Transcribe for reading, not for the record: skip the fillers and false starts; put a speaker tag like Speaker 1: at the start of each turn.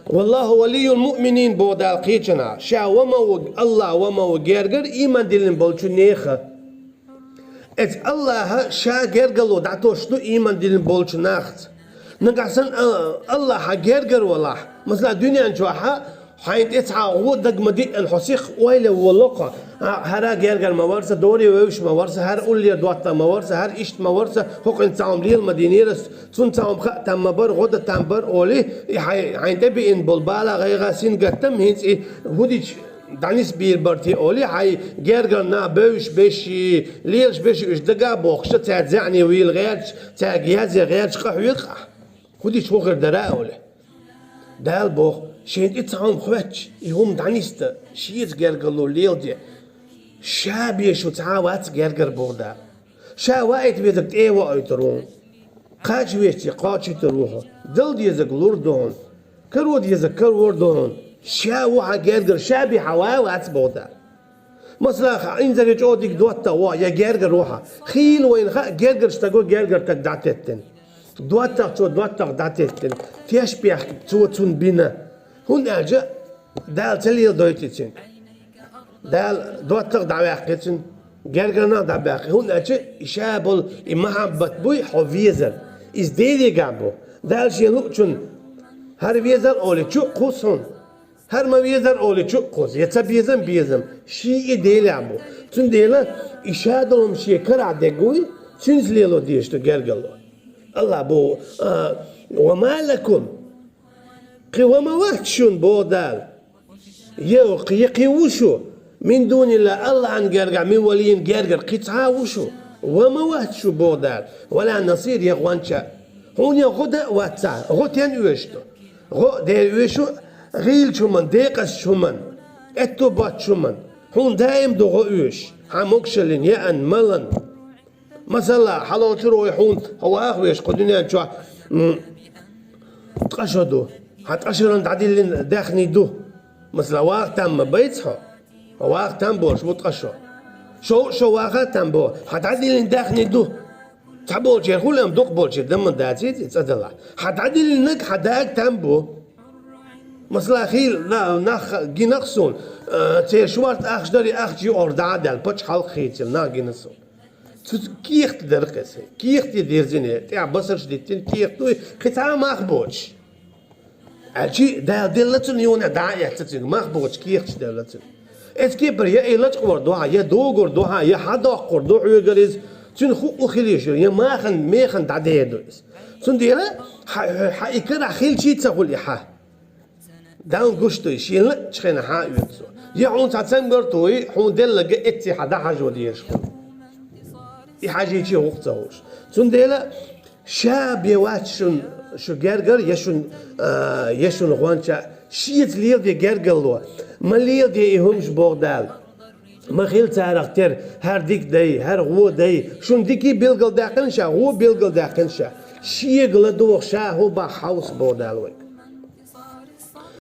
Speaker 1: والله ولي المؤمنين بودال قيچنا شا وما الله وما وغيرغر ايمان دلن بولچو نيخه ات الله شا غيرغلو داتوش تو ايمان دلن بولچو ناخت نغاسن الله غيرغر والله مثلا دنيا انجوها حين اتعا هو دغمدي الحسيخ ويل ولقه هرا غيرغر ما ورث دوري ويش ما ورث هر اولي دوتا ما ورث هر اشت ما ورث حق انتام ليل مدينيرس تون تام تم بر غد تم بر اولي حين دبي ان بلبالا غيغاسين قتم هينس هوديش دانيس بير برتي اولي هاي غيرغر نا بوش بشي ليش بشي اش دغا بوخش تاعزعني ويل غير تاع غيازي غير قحويق هوديش وغير درا اولي دال بوخ شين اتعام خواتش يهم دانيست شيت غيرغلو ليل دي شابي شو تعاوات غيرغر بودا شا وايت بيدك اي وايترون قاچ ويتي قاچ تروح دل ديزك لوردون كرو ديزك كروردون شا وها غيرغر شابي حواوات بودا مثلا انزل جودك دوتا وا يا غيرغر روحا خيل وين غيرغر شتاغو غيرغر تدعتتن دوتا تو دوتا دعتتن فيش بيح تو تون بينا هون اجا دال تلي دويتتن دال دوتا دعواقتن غيرغرنا دعواق هون اجا شابل محبت بوي حويزر از ديلي غابو دال شيلو چون هر ويزر اولي چو قوسون هر ما ويزر اولي چو قوس يتا بيزم شي ديلي عبو چون ديلا اشادلم شي كرا دغوي چونز ليلو ديشتو غيرغلو الله بو وما لكم قوما وحشون بودال يقي وشو من دون الله الله عن غيرغا من ولين غيرغر قطعه وشو وما وحشو بودال ولا نصير يغوانشا هون يغدا واتسا غوتين ويشتو غو دير ويشو غيل شومن ديقس شومن اتو بات شومن هون دايم دو غوش حموكشلين يان ملن مثلا حلو تروي هون هو اخويش قدنيا شو تقشدو هتقشرن تعديل داخني دو مثلا وقت تم بيتصحى وقت تم بوش متقشو شو وقت تم بو هتعديل داخني دو تعبول شيء كلهم دوق بول شيء دم داتي تصدق هتعديل نك حداك تم بو مثلا خيل لا نخ جنقصون تشوارت اخدري اخجي اوردا دال بتش حلق خيتل نا جنسون كيخت درقسي كيخت ديرزيني تاع بصرش ديتين كيختو قطعه مخبوش اجي دلتن يونا داعي تتن مخبوش كيختش دلتن اسكي بريا ايلات قردوها يا دوغور دوها يا حدا قردو عيغريز تن خو خليش يا ماخن داديدوس تن ديلا حيكرا خيل شي تقول يحا داون غشتو شيل تشخنا ها يوتسو يا عون تاتسنبرتوي حون دلغ اتي حدا حاجه وديش حاجه شي وقتهوش تن ديلا شاب يواتشن شو غرغر يشون غوانشا شيت ليل دي غرغلو ما ليل دي همش بوردال ما خيل تارختر هر ديك داي هر غو داي شون ديكي بيلغل داقنشا هو بيلغل داقنشا شي غلدو شا هو با هاوس بوردالوي